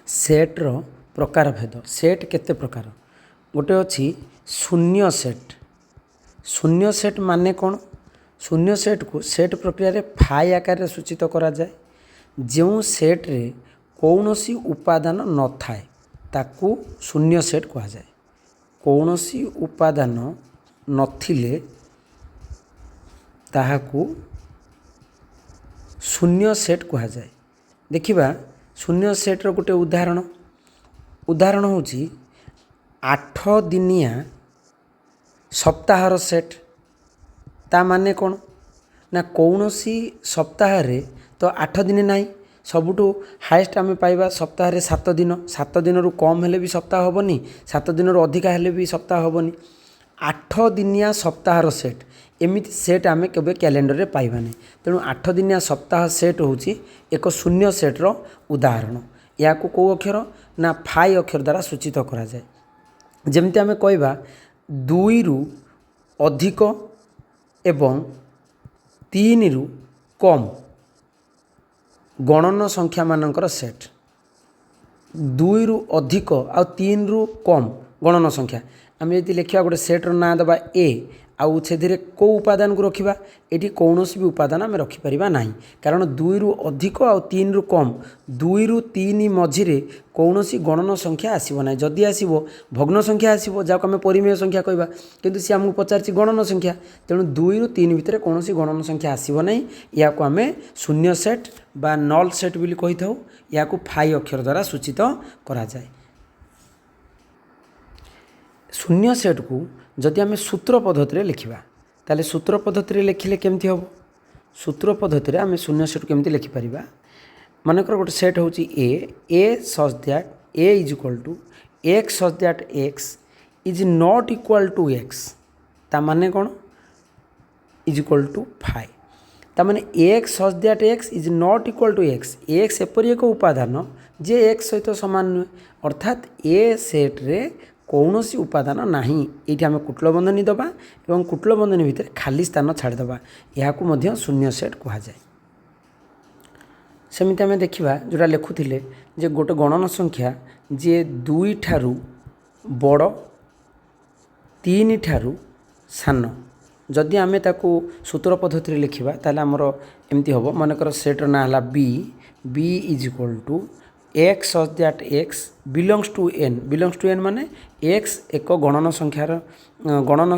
सेट्र प्रकारभेद set केते प्रकार गोटे अच्छी शून्य सेट। शून्य सेट माने कौन? शून्य सेट को सेट प्रक्रिया रे फाई आकार सूचित करा जाए। जो सेट रे कौनसी उपादान न थाए ताकू शून्य सेट कहा जाए। कौनसी उपादान नथिले ताहाकू शून्य सेट कहा जाए। देखिबा शून्य सेट रो गोटे उदाहरण होची 8 दिनिया सप्ताहर सेट। ता माने कौन ना कौनसी सप्ताह रे तो 8 दिन नहीं, सबुठू हाएस्ट आम पाइबा सप्ताह 7 दिन। 7 दिन रु कम हेले भी सप्ताह हेनी, 7 दिन रु अधिका हेले भी सप्ताह हेनी। 8 दिनिया सप्ताहर सेट एमिति सेट आम केबे कैलेंडर रे पाइबा नहीं। तेणु 8 दिनिया सप्ताह सेट होची एक शून्य सेट्र उदाहरण। या को अक्षर ना फाई अक्षर द्वारा सूचित करा जाए। जेमती आम कहवा 2 रु अधिक एवं 3 रु कम गणन संख्या मानकर सेट। 2 रु अधिक आ 3 रु कम गणन संख्या आम यदि लिखा गोटे सेट्र ना देवा ए आउ से कौ उपादान को रखा ये कौन भी उपादान आम रखिपर ना, कारण 2 रु अधिक आ 3 रु कम 2 रु 3 मझिरे कौन गणन संख्या आसब ना। जदि आसब भग्न संख्या आसब जहाँ आम परिमेय संख्या कहवा, किंतु सी आमको पचार गणन संख्या। तेणु 2 रु 3 भितर कौन गणन संख्या आसब ना। या आम शून्य सेट बा नल सेट भी कही था। या फाई अक्षर द्वारा सूचित करा जाए। शून्य सेट को जदि आम सूत्र पद्धति लिखा ताले सूत्र पद्धति लिखिले केमती हम? सूत्र पद्धति आम शून्य सेट केमती लिखिपर? मानकर गोटे सेट हूँ A such that A is equal to x such that X is not equal to X. ता माने कौन? Is equal to five. ता माने X such that X is not equal to X. X एपरी एक उपादान जे x सहित सामान नुहे, अर्थात ए सेट रे कौन सी उपादान नाही। ये आम कुटल बंधनी दबा एवं कुटल बंधनी भितर खाली स्थान छाड़देवा। यह शून्य सेट कह जाए। सेमती आम देखा जोटा लिखुले जे गोटे गणन संख्या जे 2 ठारू बड़ 3 ठारू सान, जदि आम ताकू सूत्र पद्धति लिखा ताले आमर एमती हम। मनकर सेट्र ना है B is equal to x such that x belongs to N. Belongs to N माने एक्स एक गणन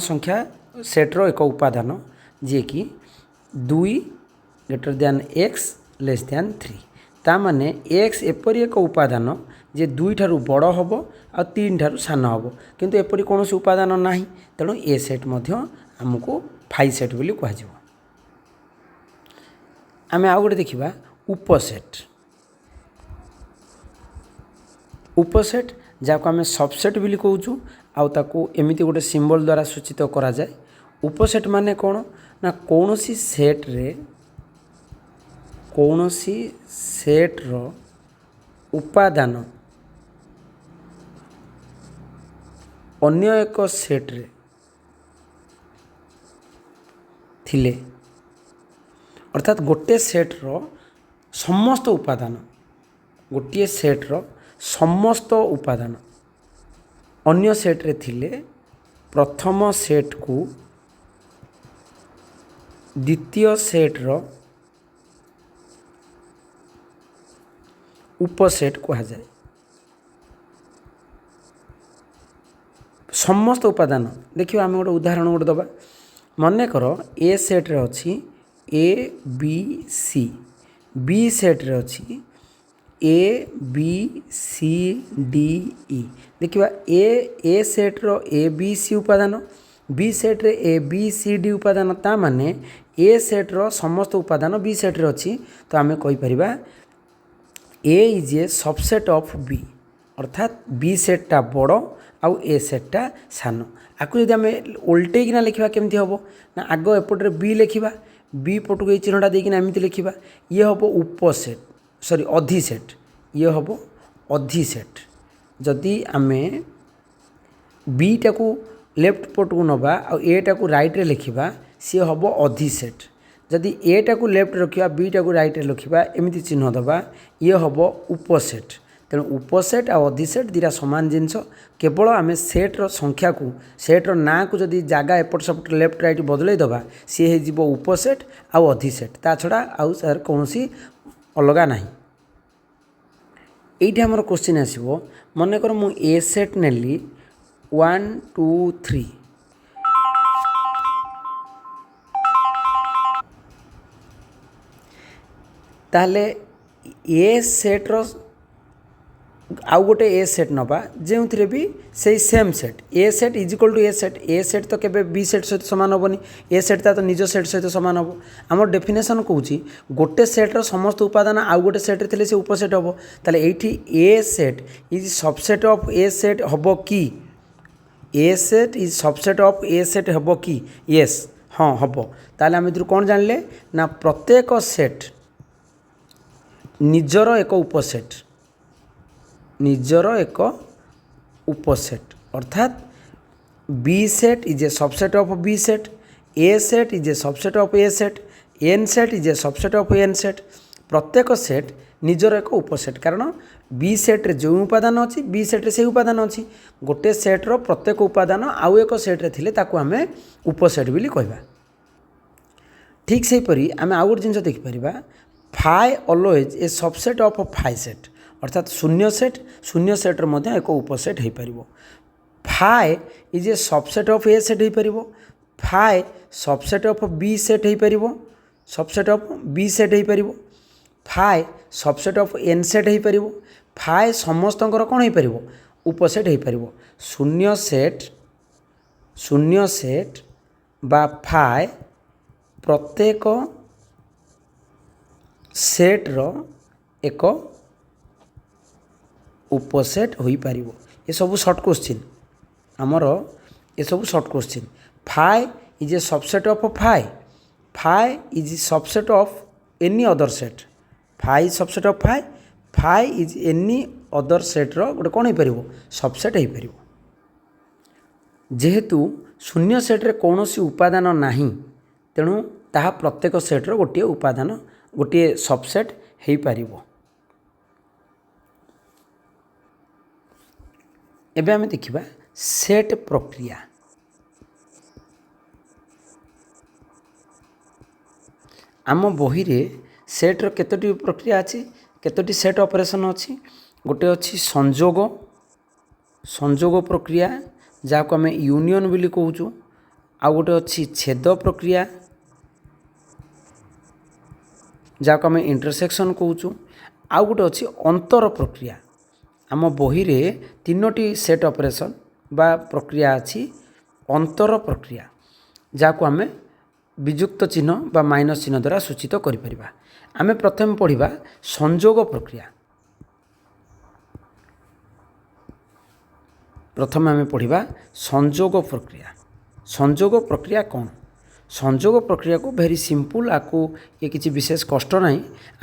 संख्या सेट्र एक उपादान जी कि 2 greater than x less than 3। ता माने एक्स एपरी एक उपादान जे 2 ठारू बड़ हम आ 3 ठारू सान हम, किंतु एपरी कौन उपादान ना। तेणु ए सेट मध्य आमको फाई सेट बोली कह। आम आउ गोटे देखा उपसेट। उपसेट जहाँ आम सबसेट भी कहूँ आउ ताकू एमिति गोटे सिंबल द्वारा सूचित करा जाए। उपसेट माने कौन ना कौनसी सेट रे कौनसी सेट्र उपादान अन्य एक सेट रे थिले, अर्थात गोटे सेट्र समस्त उपादान गोटे सेट्र समस्त उपादान अन्य सेट रे थिले प्रथम सेट को द्वितीय सेट्र उपसेट कहा जाए। समस्त उपादान देखिए आम गोटे उदाहरण गोटे दबा। मन कर ए सेट रे अच्छी A B C, B set रे अच्छी A B C D E. देखिए ए सेट्र ए बी सी उपादान, बी सेट्रे ए बी सी डी उपादान। ता माने ए सेट्र समस्त उपादान बी सेट्रे अच्छी। तो आम कहीपर A is a subset of B, अर्थात बी सेट्टा बड़ आउ ए सेट्टा सान। आपको जब आम उल्टेकिना लिखा केमती हम ना आग एपटे बी लिखा, बी पटू ये चिन्हटा देकिना एमती लिखा। ये हम उपसेट सॉरी अधिसेट, ये हम अधिसेट। जदि आम बी टाकू लेफ्ट पटू नवा आ ए टाकू राइट रे लिखा सी हम अधिसेट। जदि ए टाकू लेफ्ट रखा बी टाकू राइट रे लिखा एमती चिन्ह दबा ये हम उपसेट। तेणु उपसेट आ अधिसेट दुटा सामान जिनस केवल आम सेट्र संख्या को सेट्र ना को जदि जगह एपट सपट लेफ्ट राइट बदल दबा सी हो उपसेट आउ अधिसेट ता छड़ा आउ सर कौन अलग ना ये आमर क्वेश्चन आसो मनकर मु ए सेट नेली 1 2 3 ताहले ए सेट्र आउ गोटे ए सेट नवा जो भी से same set A set is equal to A set तो केबे बी सेट सहित सामान हेनी ए सेट ता तो निज सेट सहित सामान हम आम डेफिनेशन कौच गोटे सेट्र समस्त उपादान आउ गोटे सेट्रे थे से उपसेट हम ताले एठी A set is subset of A set हम कि A set is subset of A set हम कि येस हाँ हम ताले आम कौन जानले ना प्रत्येक सेट निजर एक उपसेट निजर एक उपसेट अर्थात B set is a subset of B set A set is a subset of A set N set is a subset of N set प्रत्येक सेट निजर एक उपसेट कारण बी सेट्रे जो उपादान अच्छी बी सेट्रे से उपादान अच्छी गोटे सेट्र प्रत्येक उपादान आउ एक सेट्रे थिले ताकू आमे उपसेट बोली कहबा ठीक सेहीपरि आमे आउ गोटे जिनिस देखिपर phi always a subset of phi set अर्थात शून्य सेट्र मध्य एक उपसेट हो पार phi is a subset of A set हो पार phi subset of B set हो पार सबसेट ऑफ बी सेट हो पार phi subset of N set हो पार फाइ समस्त कौन हो पार उपसेट हो पार शून्य सेट बा फाइ प्रत्येक सेट्र एक उपसेट हो पार ये सब शॉर्ट क्वेश्चन आमर ये सब short question phi is a subset of phi is subset of any other set phi subset of phi is any other सेट्र गोटे कौन हो पार सबसेट हो पार जेहेतु शून्य सेट्रे कौन उपादान नाही तेणु ताहा प्रत्येक सेट्र गोटे उपादान गोटे सबसेट हो पार एबे आमे देखिबा सेट प्रक्रिया आम बही रे सेट्र केतोटी प्रक्रिया अच्छी केतोटी सेट ऑपरेशन अच्छी गोटे अच्छी संजोग प्रक्रिया जहाँ को आम यूनियन बोली कहूँ आउ गोटे अच्छी छेद प्रक्रिया जहाँ को आम इंटरसेक्शन कहूँ आउ गोटे अच्छी अंतर प्रक्रिया आम बही रे तीनोटी सेट ऑपरेशन बा प्रक्रिया अच्छी अंतर प्रक्रिया जहाँ को आम विजुक्त चिन्ह बा माइनस चिन्ह द्वारा सूचित करें आम प्रथम पढ़ा संजोग प्रक्रिया प्रथम आम पढ़ा संजोग प्रक्रिया कौन संजोग प्रक्रिया को भेरी सिंपल आपको ये किसी विशेष कष्ट ना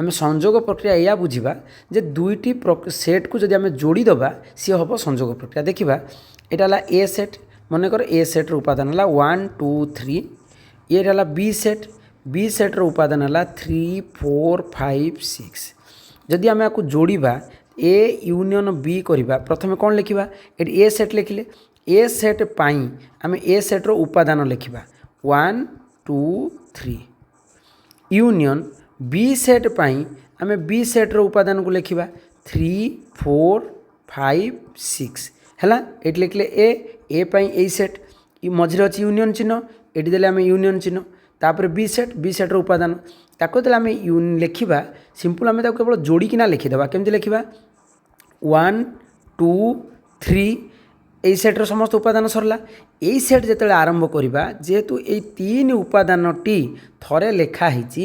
आम संजोग प्रक्रिया या बुझा जे दुईटी सेट को जब आम जोड़ी दबा सी हम संजोग प्रक्रिया देखा यहाँ ए सेट मनकर ए सेट्र उपादान है 1 2 3 ये है बी सेट्र उपादान है 3 4 5 6 जदि आम आपको जोड़ा ए यूनियन बी करवा प्रथम कौन लिखा ये ए सेट लिखिले ए सेट पाई आम ए सेट्र उपादान लिखा 1 2 3 यूनियन बी सेट पाई आम बी सेट्र उपादान को लिखा 3 4 5 6 है ये लिखले ए पाई ए सेट मझे अच्छी यूनियन चिन्ह ये देले आम यूनियन चिन्ह तापर बी सेट्र उपादान ताको आम लिखा सिंपल आम केवल जोड़िकिना लिखिदेवा केमती लिखा 1 2 3 এই সেট্র সমস্ত উপাদান সরলা এই সেট যেতবে আরম্ভ করা যেহেতু এই তিন উপাদানটি থরে লেখা হয়েছি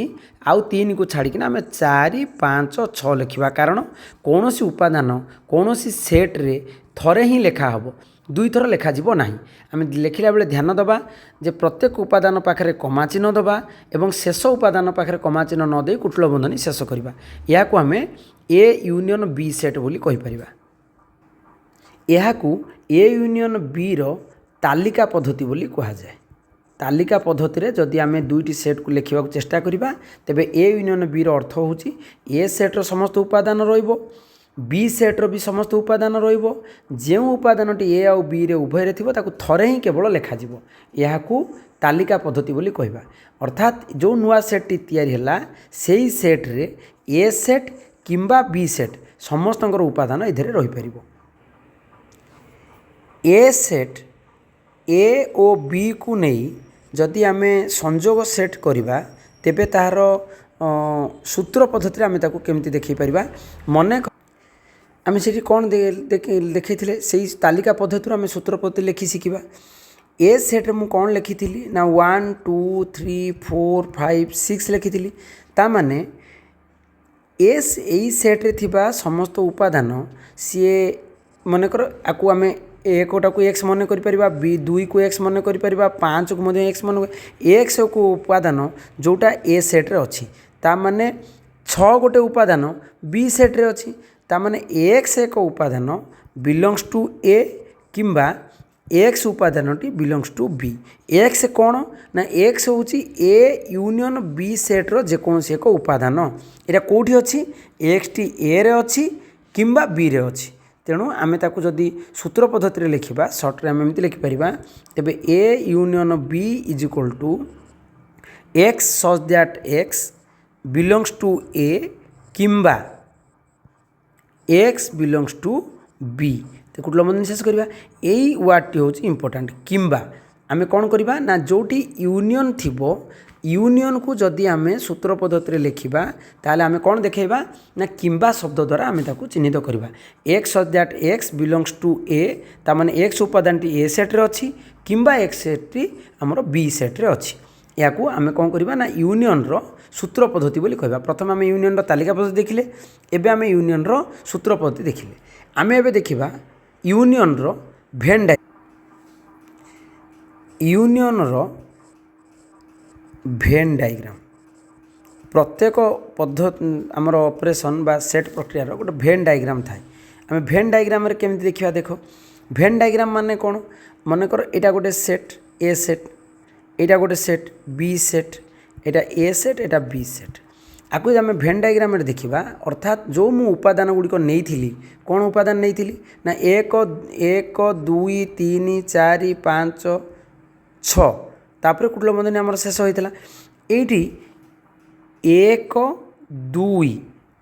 আউ তিন কু ছাড়িকিনা আমি 4 5 6 লিখবা কারণ কৌশি উপাদান কৌশি সেট্রে থরে হি লেখা হব দুই থর লেখা যাব না আমি লেখিলা বেলে ধ্যান দেবা যে প্রত্যেক উপাদান পাখে কমা চিহ্ন দেবা এবং শেষ উপাদান পাখে কমা চিহ্ন ন দেই কুটল বন্ধনী শেষ করা ইয়াকু আমি এ ইউনিয়ন বি সেট বলি কহিপারিবা यहाँ ए यूनियन बी रो तालिका पद्धति बोली कहा जाए तालिका पद्धति रे जदि आम दुईटी सेट को लिखा चेष्टा करवा तेबे ए यूनियन बी रो अर्थ होची ए सेट्र समस्त उपादान रहिबो बी सेट्र भी समस्त उपादान रहिबो जो उपादानटी ए आउ बी रे उभय थिबो ताकू थरे ही केवल लेखा जिवो याकू तालिका पद्धति बोली कहबा। अर्थात जो नुआ सेट तैयारी हैला सेही सेट रे ए सेट किंबा बी सेट समस्तंकर उपादान इधरे रही परिबो। ए सेट ए ओ बी को नहीं जदि आमे संजोग सेट करिबा तेबे तार सूत्र पद्धति आमे ताकू केमती देखै परिबा। मने आमे सेठी कोन देखैथिले सेही तालिका पद्धति आमे सूत्र पद्धति लिखि सिकिबा। ए सेट मु कोन लिखिथिली ना 1 2 3 4 5 6 लिखिथिली ता माने एस एई सेट रे थिबा समस्त उपादान सी मनकर आकु आमे एक को एक्स मन कर बी 2 को एक्स मन कर 5 को मध्य एक्स मन एक्स को उपादान जोटा ए सेट रे अच्छी ता माने 6 गोटे उपादान बी सेट रे अच्छी ता माने एक्स एक उपादान बिलोंग्स टू ए किंबा एक्स उपादान टी बिलोंग्स टू बी। एक्स कौन ना एक्स हूँ ए यूनियन बी सेट रो जेकोसी एक उपादान एटा कोठी अच्छी एक्स टी ए रे अच्छी किंबा बी रे अच्छी। तेणु आमे ताकू जदि सूत्र पद्धति रे लिखिबा सर्ट रे आमे एमती लिखि परिबा तेबे A union B is equal to x such that x belongs to A किंबा एक्स बिलोंग्स टू बी। तो कुटल मन शेष करवा यही वार्डटी हूँ इम्पोर्टाट किंबा आमे कौन करवा ना जोटी यूनियन थिबो यूनियन को जदि आमे सूत्र पद्धति रे लिखिबा ताले आमे कौन देखेबा ना किंबा शब्द द्वारा आमे ताकू चिन्हित करवा। X such that x belongs to A ता माने एक्स उपादानटी ए सेट रे अच्छी किंबा एक्स सेट आमर बी सेट रे अच्छी याकू आमे कौन करवा ना यूनियन रो सूत्र पद्धति बोली कहबा। प्रथम आमे यूनियन रो तालिका पद्धति देखिले एबे आमे यूनियन रो सूत्र पद्धति देखिले। आमे एबे देखिबा यूनियन रो भेन यूनियन रो भेन डायग्राम प्रत्येक पद्धति आमर ऑपरेशन बा सेट प्रक्रिया रो गोटे भेन डायग्राम थाए। आमे भेन डायग्राम रे केमति देखिबा देखो भेन डायग्राम माने कोन मन कर एटा गोटे सेट ए सेट एटा गोटे सेट बी सेट एटा ए सेट एटा बी सेट आकु आमे भेन डायग्राम रे देखिबा अर्थात जो मु उपादान गुडी को नेइथिली कोन उपादान नेइथिली ना 1 1 2 3 4 5 6 तापर कुटल बंधनी हमर शेष होइतला एठी 1 2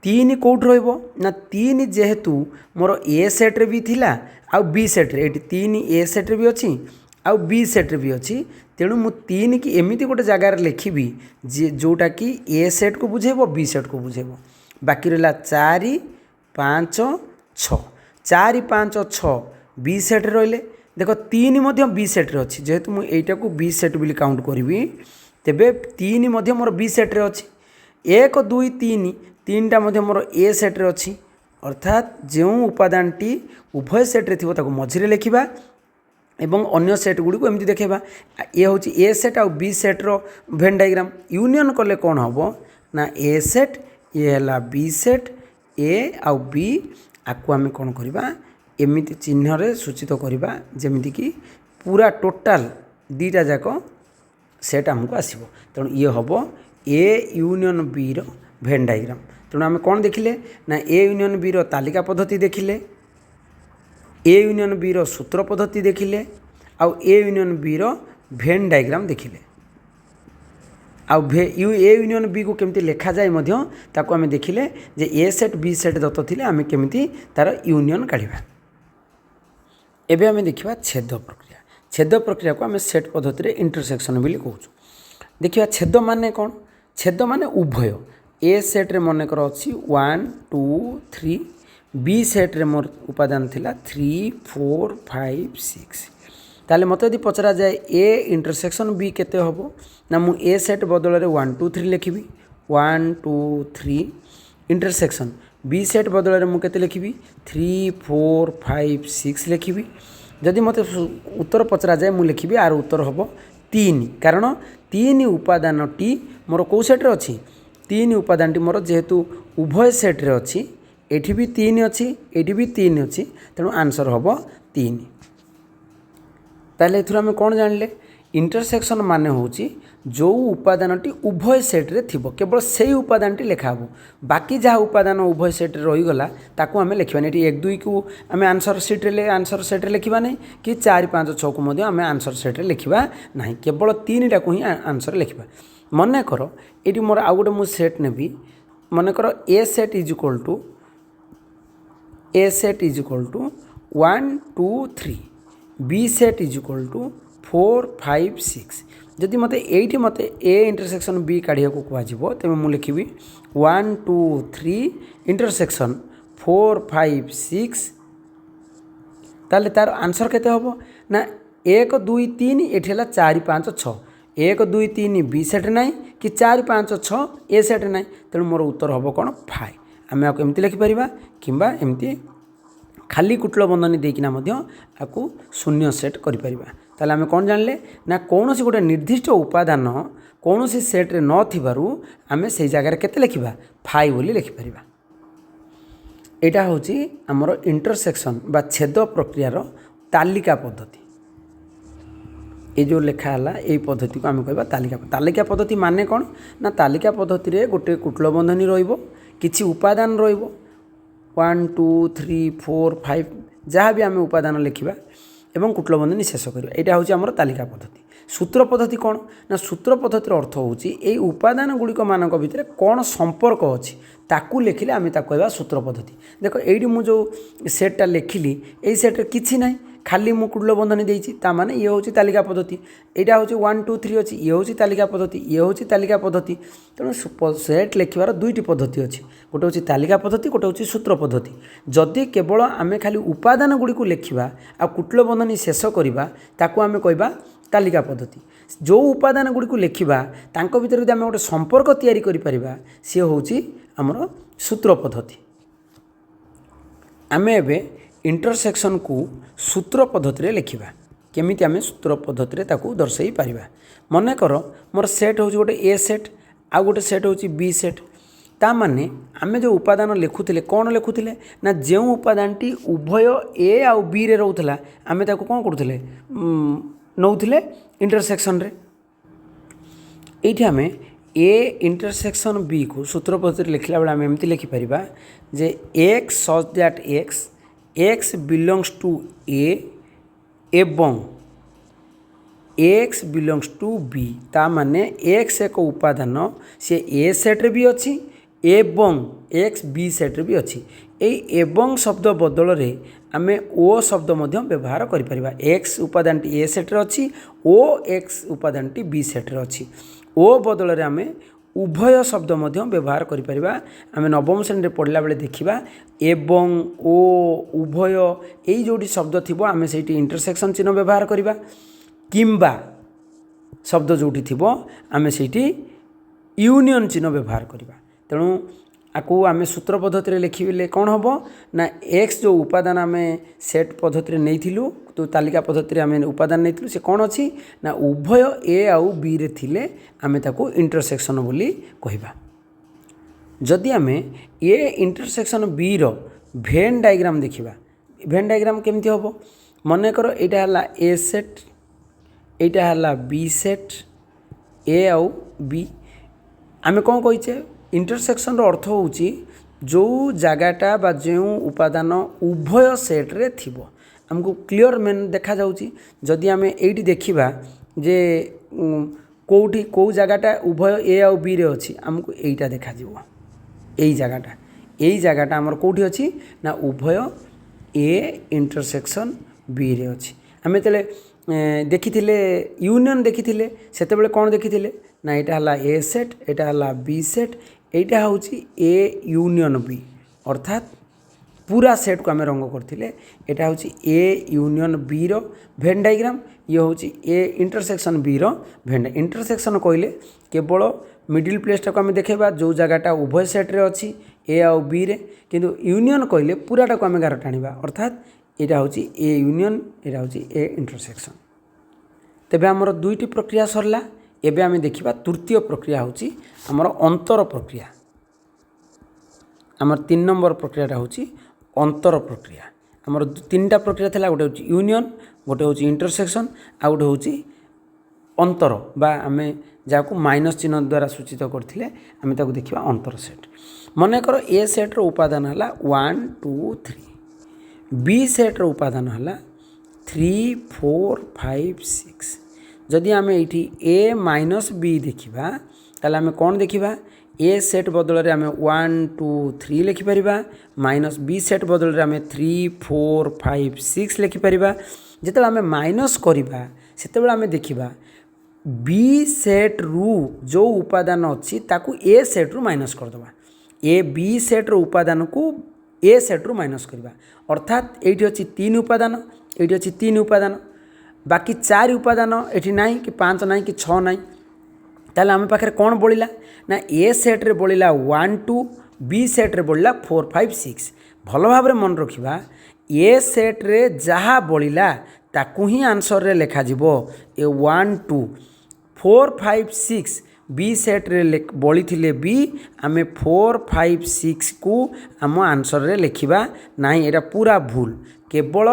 3 कोठ रहइबो ना 3 जेहेतु मोर ए सेट रे भी थिला आ बी सेट रे एठी 3 ए सेट रे भी अछि आ बी सेट रे भी अछि तेणु मु 3 की एमिति गोटे जगार लिखिबी जे जोटा कि ए सेट को बुझेबो बी सेट को बुझेबो। बाकी रहला 4 5 6 4 5 6 बी सेट रे रहिले देखो 3 मध्य बी सेट रे अछि जेहेतु मु एटा को बी सेट बिली काउंट करिवि तेबे 3 मध्य मोर बी सेट रे अछि 1 2 3 3टा मध्य मोर ए सेट रे अछि अर्थात जो उपादानटी उभय सेट रे थिबो ताको मझिरे लिखिबा एवं अन्य सेट गुडी को एमती देखा ये हूँ ए सेट आ बी सेट रो भेन डायग्राम यूनियन कले कौन हम ना ए सेट ये है बी सेट ए आउ बी आपको आम कौन करवा एमती चिन्ह रे सूचित करवा जमीती कि पूरा टोटाल दीटा जाक सेट आमको आसो तेणु ये हम ए यूनियन बी रो भेन डायग्राम। तेणु आम कौन देखिले ना ए यूनियन बी रो तालिका पद्धति देखिले ए यूनियन बी रो सूत्र पद्धति देखिले आउ ए यूनियन बी रो भेन डायग्राम देखिले आउ ए यूनियन बी को केमती लेखा जाए मध्य ताको आमे देखिले जे ए सेट बी सेट दत्त थिले आमे केमती तार यूनियन काढिबा। एबे आमे देखिबा छेद प्रक्रिया को आमे सेट पद्धति रे इंटरसेक्शन बोली कहूछु। देखिबा छेद माने कोन छेद माने उभय ए सेट रे मन कर अछि 1 2 3 बी सेट रे मोर उपादान थिला 3 4 5 6 ताले मते यदि पचरा जाए ए इंटरसेक्शन बी केते होबो ना मु ए सेट बदल रे 1 2 3 लिखिबी 1 2 3 इंटरसेक्शन बी सेट बदल रे मु केते लिखिबी 3 4 5 6 लिखिबी। जदि मते उत्तर पचरा जाए मु लिखिबी आर उत्तर होबो 3 कारण 3 उपादान टी मोर को सेट रे अछि 3 उपादान टी मोर जेहेतु उभय सेट रे अछि एठी भी 3 अच्छी एठी भी 3 अच्छी तेणु आंसर हम 3। ताले एथुर आम कौन जानले इंटरसेक्शन माने होची जो उपादानटी उभय सेट्रे थिबो केवल से उपादानटी लेखा हो बाकी जहाँ उपादान उभय सेट्रे रहीगला ताकू आम लिखा ये 1 2 को आम आंसर सेट्रे लिखा ना कि 4 5 6 को आम आंसर सेट्रे लिखा ना केवल 3टा को ही आंसर लिखा मन कर ये मोर आउ गोटे मुझे सेट नेबी मन कर A set is equal to 1 2 3 B set is equal to 4 5 6 जदि मते एठी मते ए इंटरसेक्शन बी काढ़िया को कह तेज मुझे लिखी 1 2 3 इंटरसेक्शन 4 5 6 ताले तार आंसर केते हबो ना 1 2 3 एठी हला 4 5 6 1 2 3 बी सेट ना कि 4 5 6 ए सेट ना तेणु मोर उत्तर हम कौन 5 आम एमती लिखिपर कि एमती खाली कुटल बंधनी देकिना आपको शून्य सेट करें ताले आम कौन जानले ना कौन गोटे निर्दिष्ट उपादान कौन सेट्रे नथिबारु आमे से जगार केते लिखिबा 5 बोली लिखिपर यहाँ हूँ आमर इंटरसेक्शन बा छेद प्रक्रियार तालिका पद्धति ये जो लेखाला ये पद्धति को आम कह तालिका पद्धति माने कौन ना तालिका पद्धति रे गोटे कुटल बंधनी रही उपादान रही 1 2 3 4 5 जहाँ भी आम उपादान लिखा एवं कुटल बंधनी शेष करवा यहाँ हूँ आमर तालिका पद्धति सूत्र पद्धति कौन ना सूत्र पद्धतिर अर्थ होची ये उपादान गुड़िक मान भितर कौन संपर्क अच्छी ताकू लिखिले आम कहवा सूत्र पद्धति देख ये मुझे सेट्टा लिखिली यही सेट्रे किसी ना खाली मु कुटल बंधनी देती माने ये हूँ तालिका पद्धति यहाँ हूँ 1 2 3 अच्छी ये हूँ तालिका पद्धति ये हूँ तालिका पद्धति तेणु सेट लिखार दुईटी पद्धति अच्छी गोटे हूँ तालिका पद्धति गोटे हूँ सूत्र पद्धति जदि केवल आम खाली उपादान गुड़ी को लिखा आ कुटल बंधनी शेष करवा ताकू आम कहवा तालिका पद्धति जो उपादान गुड़ी को लिखा तांको भितर यदि आम गोटे संपर्क तैयारी करिपरिबा सी हूँ आमर सूत्र पद्धति आम एबे इंटरसेक्शन को सूत्र पद्धति लिखा केमिति आम सूत्र पद्धति ताकू दर्शाई पारिबा मन कर मोर सेट हूँ गोटे ए सेट आ गोटे सेट हूँ बी सेट ता माने आमे जो उपादान लिखुले कौन लिखुले ना जो उपादानटी उभय ए आउ बी रे रोला आमे ताकू कौन करुले नौथिले इंटरसेक्शन रे एठी आमे ए इंटरसेक्शन बी को सूत्र पद्धति लिखला बेला आमे एमती लिखि परिबा जे x such that x belongs to A एवं x बिलोंग्स टू बी ता माने x एक उपादान से ए सेट्रे भी अच्छी एवं x बी सेट्रे भी अच्छी यही एवं शब्द बदल रे आमे ओ शब्द मध्य व्यवहार करिपरिबा x उपादानटी ए सेट्रे अच्छी ओ x उपादानटी बी सेट्रे अच्छी ओ बदल रे आमे उभय शब्द मध्य व्यवहार करिपरिबा आमे नवम श्रेणी पढ़ला बेले देखिबा एवं ओ उभय यही जोटी शब्द थिबो आमे सेठी इंटरसेक्शन चिन्ह व्यवहार करिबा किंबा शब्द जोटी थिबो आमे सेठी यूनियन चिन्ह व्यवहार करिबा तेणु आपको आम सूत्र पद्धति लिखिले कौन हम ना एक्स जो उपादान आम सेट पद्धति नहीं तो तालिका पद्धति आम उपादान नहीं से कौन अच्छी ना उभय ए आउ बी रे थिले आम ताको इंटरसेक्शन बोली कहबा जदि आम ए इंटरसेक्शन बी रो भेन डायग्राम देखिबा भेन डायग्राम केमती हम मन कर यहाँ ए सेट यहाँ बी सेट ए आउ बी आम कौन कहीचे इंटरसेक्शन अर्थ होची जो जगाटा बा जो उपादान उभय सेट्रे थिबो हमको क्लियर मेन देखा जाउची जदि आम एठी देखिबा जे कोठी को जगाटा उभय ए आउ बी रे अछि हमको एटा देखा जीवो एई जगाटा हमर कोठी अछि ना उभय ए इंटरसेक्शन बी रे अछि आमे तले देखिथिले यूनियन देखिथिले सेते बेले कोन देखिथिले ना एटा हला ए सेट एटा हला बी सेट एटा हूँ ए यूनियन बी अर्थात पूरा सेट को आम रंग करथिले एटा हूँ ए यूनियन बी रो भेन डायग्राम ये हूँ ए इंटरसेक्शन बी रो भेन इंटरसेक्शन कहले केवल मिडिल प्लेसटा को आम देखा जो जगहटा उभय सेट्रे अच्छी ए आउ बी रे किंतु यूनियन कहले पूराटा को आम गार टाणिबा अर्थात यहाँ हूँ ए यूनियन यहाँ हूँ ए इंटरसेक्शन तेबे आमर दुईटी प्रक्रिया सरला एबे आमे देखिबा तृतीय प्रक्रिया होची हमर अंतर प्रक्रिया हमर 3 नंबर प्रक्रियाटा होची अंतर प्रक्रिया हमर तीनटा प्रक्रिया थिला गोटे होची यूनियन गोटे होची इंटरसेक्शन आ गोटे होची अंतर बा आम जहाँ माइनस चिन्ह द्वारा सूचित करथिले आम ताकू देखिबा अंतर सेट। मन कर ए सेट्र उपादान है 1 2 3, बी सेट्र उपादान है 3 4 5 6। जदि आम ये ए माइनस बी देखा ताल आम कौन देखा ए सेट बदल में आम 1 2 3 लिखिपर, माइनस बी सेट बदल में आम 3 4 5 6 लिखिपर। जिते आम माइनस करवा से आम देखा बी सेट रु जो उपादान अच्छी ताकू ए सेट रु माइनस करदे, ए बी सेट्र उपादान को ए सेट रु माइनस करवा। अर्थात ये अच्छी 3 उपादान, ये अच्छी 3 उपादान, बाकी 4 उपादान ये ना कि 5 ना कि 6 ना, ताल आम पाखे कौन बढ़ला ना ए सेट्रे बढ़ला 1 2, बी सेट्रे बढ़ला 4 5 6। भल भाव मन रखा ए सेट्रे जहाँ बढ़ला ताकू ही आंसर रे लिखा जीवो ए 1 2 4 5 6। बी सेट्रे बड़ी थे बी आम 4 5 6 को आम आंसर रे लिखा ना, यहाँ पूरा भूल। केवल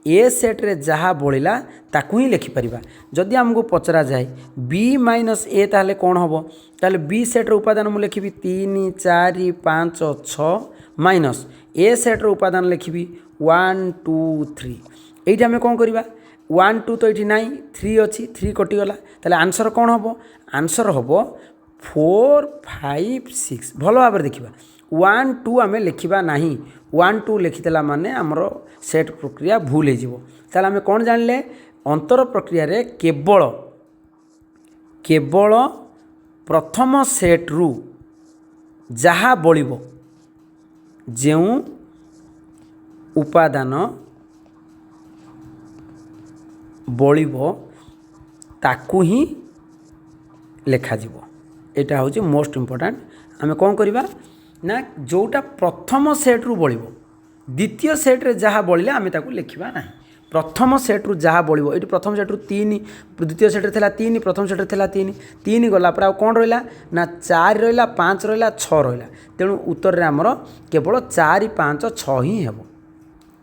ए सेट्रे जहाँ बढ़ला ताकू ही लिखिपर। जदि आमको पचरा जाए बी माइनस ए ताहले कौन हम, ताहले बी सेट्र उपादान मुझे लिखी 3 4 5 6 माइनस ए सेट्र उपादान लिखी 1 2 3। ये आम कौन करवा 1 2 तो ये ना 3 अच्छी 3 कटिगला, ताहले आंसर कौन हम, आंसर हम 4 5 6। भल भाव देखा 1 2 आम लिखा ना, 1 2 लिखिदेला माने आमर सेट प्रक्रिया भूल हो। आम कौन जानिले अंतर प्रक्रिया रे केवल केवल प्रथम सेट रु जहाँ बलिबो जो उपादान बलिबो ताकू ही लेखा जीवो। एटा होची मोस्ट इम्पोर्टेंट। आम कौन करवा ना जोटा प्रथम सेट रु बलिबो द्वितीय सेट्रे जहाँ बढ़ले आम ताकू लिखा ना, प्रथम सेट्रु जहाँ बढ़ो ये प्रथम सेट्रु 3, द्वितीय सेट्रे था 3, प्रथम सेट्रे था 3 3 गला पर कौन रहा ना 4 रहा 5 रहा 6 रहा। तेणु उत्तर में आमर केवल 4 5 6 ही हे।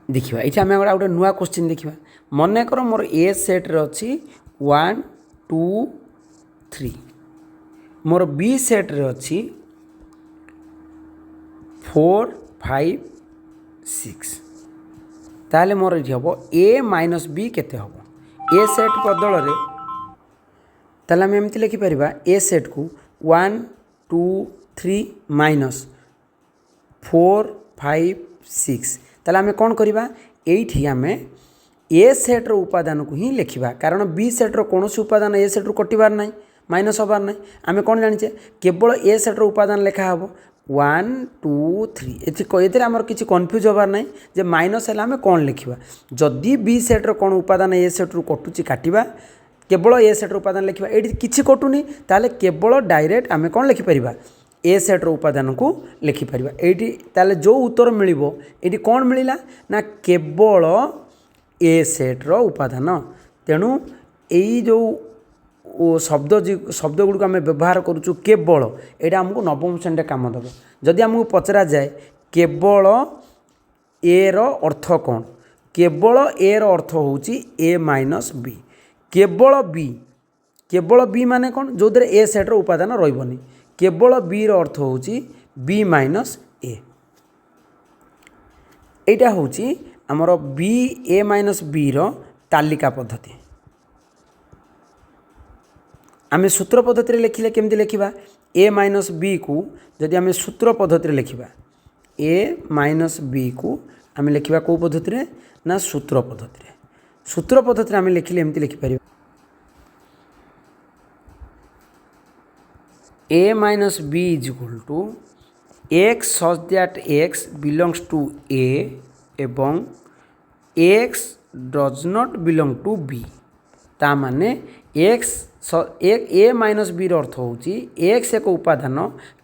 देखा ये आम गोटे नुआ क्वेश्चन देखा। मन कर मोर ए सेट्रे अच्छी 1 2 3, मोर बी सेट्रे अच्छी 4 5 6, ताहले मोर ये हम ए माइनस बी केते हम ए सेट बदल रे ताहले आम एमती लिखिपर ए सेट को 1 2 3 माइनस 4 5 6। ताहले आम कौन करवा ये आम ए सेट्र उपादान को ही लिखा, कारण बी सेट्र कौन उपादान ए सेट्रु कटिबार ना माइनस हबार ना। आम कौन जाने केवल ए सेट्र उपादान लिखा हम 1 2 3। ये आमर किसी कन्फ्यूज हबार ना जे माइनस है आम कौन लिखा। जदि बी सेट्र कौन उपादान ए सेट्रु कटुची काटिबा केवल ए सेट्र उपादान लिखा, ये किसी कटुनी ताले केवल डायरेक्ट आम कौन लिखिपर ए सेट्र उपादान को लिखिपर। ये जो उत्तर मिलिबो ये कौन मिलला ना केवल ए सेट्र उपादान। तेणु यही जो शब्द गुड़ आम व्यवहार करुचु केवल यहाँ आमको नवम श्रेणी काम देव। जदि आमको पचरा जाए केवल ए रो अर्थ कौन, केवल ए रो अर्थ होची ए माइनस बी, केवल बी माने कौन जो दरे ए सेट्र उपादान रही, केवल बी रो अर्थ होची बी माइनस ए। यहाँ होची आमर बी ए माइनस बी रो तालिका पद्धति। आम सूत्र पद्धति लिखिले केमती लिखा ए माइनस बी को जदि आम सूत्र पद्धति लिखा ए माइनस बी को आम लिखा कौ पद्धति ना सूत्र पद्धति। सूत्र पद्धति आम लिखिले एमती लिखिपर A minus B is equal to x such that x belongs to A एवं x does not belong to B. ता माने एक्स ए माइनस बी अर्थ होची एक्स एक उपादान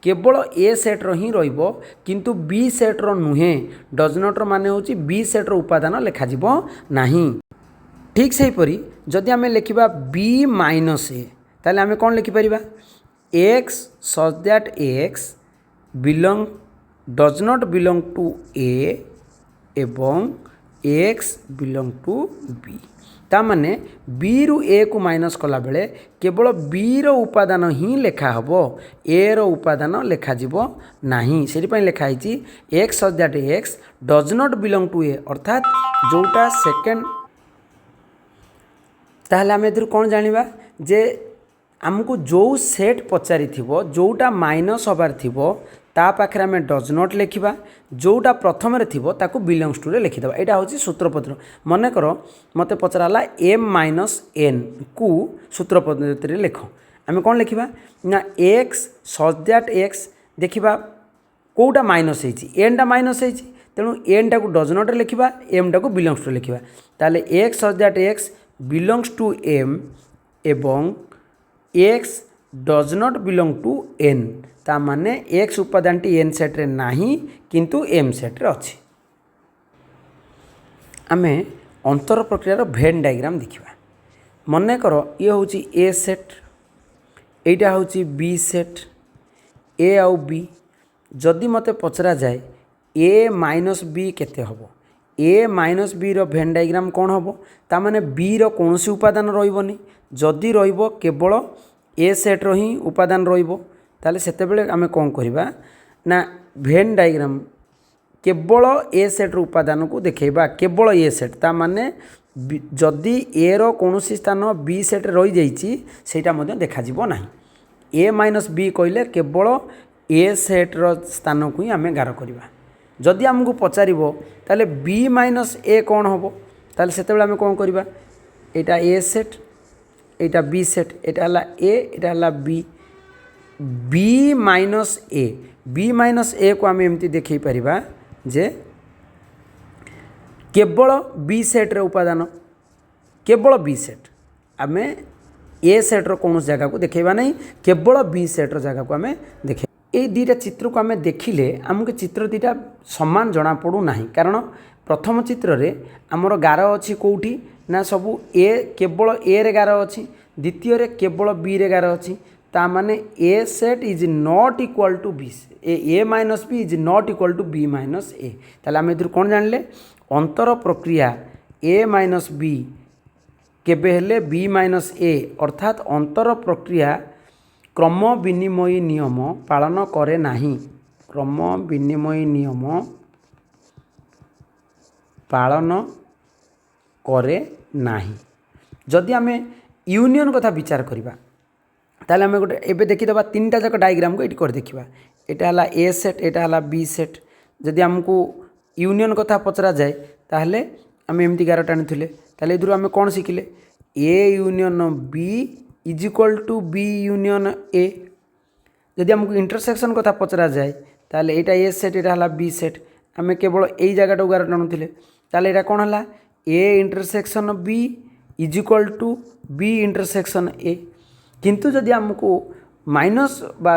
केवल ए सेट्र ही रहिबो किंतु बी सेट्र नुहे। डज नॉट माने होची बी सेट्र उपादान लिखा जिवो नाही। ठीक सेहीपरि जदि आम लिखा बी माइनस ए ताले आम कौन लिखिपर x such that x belong does not belong to A एवं एक्स बिलोंग टू बी। तामाने बी रु ए को माइनस कला बेले केवल बी रो उपादान ही लेखा हबो, ए रो उपादान लेखा जीवो नाही। सेहि पई लेखा हिची x such that x does not belong to A, अर्थात जोटा सेकेंड। ताहले आम एथुरु कोन जानिबा जे आमको जो सेट पचारि थिबो जोटा माइनस हबार थिबो ता पाखे आम डज नॉट लिखा, जोटा प्रथम थिबो ताकू बिलोंग्स टू रे लिखिदेबा। यहाँ हूँ सूत्र पद्धति। मन कर मत पचराला एम माइनस एन को सूत्र पद्धति लिख। आम कौन लिखा ना एक्स सच दैट एक्स देखा कौटा माइनस एन टा माइनस होती तेणु एन टा को डज नॉट लिखा, एम टा को बिलोंग्स टू लिखा। ताले x such that x belongs to M एवं x does not belong to N. ता माने एक्स उपादानटी एन सेट रे नाही किंतु एम सेट रे अछि। आमे अंतर प्रक्रियार भेन डायग्राम देखिबा। मन कर ये होची ए सेट, एटा होची बी सेट, ए आउ बी। जदि मते पचरा जाए ए माइनस बी केते हबो, ए माइनस बी रो भेन डायग्राम कौन हबो, ता माने बी रो कोनोसी उपादान रहिबोनी। जदि रहिबो केवल ए सेट रो ही उपादान रहिबो, ताले सेते बेले आमे कौन करिबा ना भेन डायग्राम केवल ए सेट रो उपादान को देखैबा, केवल ए सेट। ता माने जदि ए रो कोनोसी स्थान बी सेट रही जाइछि सेटा मध्ये देखा जिवो नाही। ए माइनस बी कहले केवल ए सेट रो स्थान को ही आमे गार करिबा। जदि हमको पचारिबो ताले बी माइनस ए कौन हबो, ताले सेते बेले आमे कौन करिबा एटा ए सेट, एटा बी सेट, एटा हला ए, एटा हला बी। बी माइनस ए, बी माइनस ए को आम एमती देखई परिबा जे केवल बी सेट रे उपादान, केवल बी सेट। आम ए सेट रो कौन जगह को देखा नहीं, केवल बी सेट रो जगह को आम देखे। ये दुईटा चित्र को आम देखिले आमको चित्र दुईटा सामान जना पड़ू ना, कारण प्रथम चित्र रे आमर गार अच्छी कौटी ना सबू ए केवल ए रे गार अच्छी, द्वितीय रे केवल बी रे गार अच्छी। ता माने A set is not equal to B, A minus B is not equal to B minus A. ताले आम एथुर कौन जानले अंतर प्रक्रिया ए माइनस बी केबे हेले बी माइनस ए, अर्थात अंतर प्रक्रिया क्रम विनिमयी नियम पालन करे नाही, क्रम विनिमयी नियम पालन करे नाही। जदि आम यूनियन कथा विचार करिबा ताले आम गोटे एबे देखिदबा तीनटा जाक डायग्राम को एटी कर देखिबा। एटा हला ए सेट, एटा हला बी सेट। जदि हमको यूनियन कथा पचरा जाए ताहले आम एमती गार टाणुथिले, ताले एदुरु आम कोन शिखिले A union B is equal to B union A. जदि हमको इंटरसेक्शन कथा पचरा जाए ताहले एटा ए सेट, एटा हला बी सेट। आम केवल एई जगह गार टाणुथिले, ताहले एटा कोन हला A intersection B is equal to B intersection A. किंतु जदि हमको माइनस बा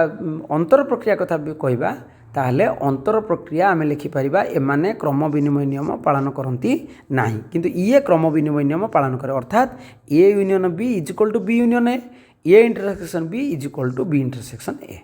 अंतर प्रक्रिया कथा कहबा ताहले अंतर प्रक्रिया आम लिखिपर एमाने क्रम विनिमय नियम पालन करती नाही, किंतु ये क्रम विनिमय नियम पालन करे। अर्थात A union B is equal to B union A intersection B is equal to B intersection A.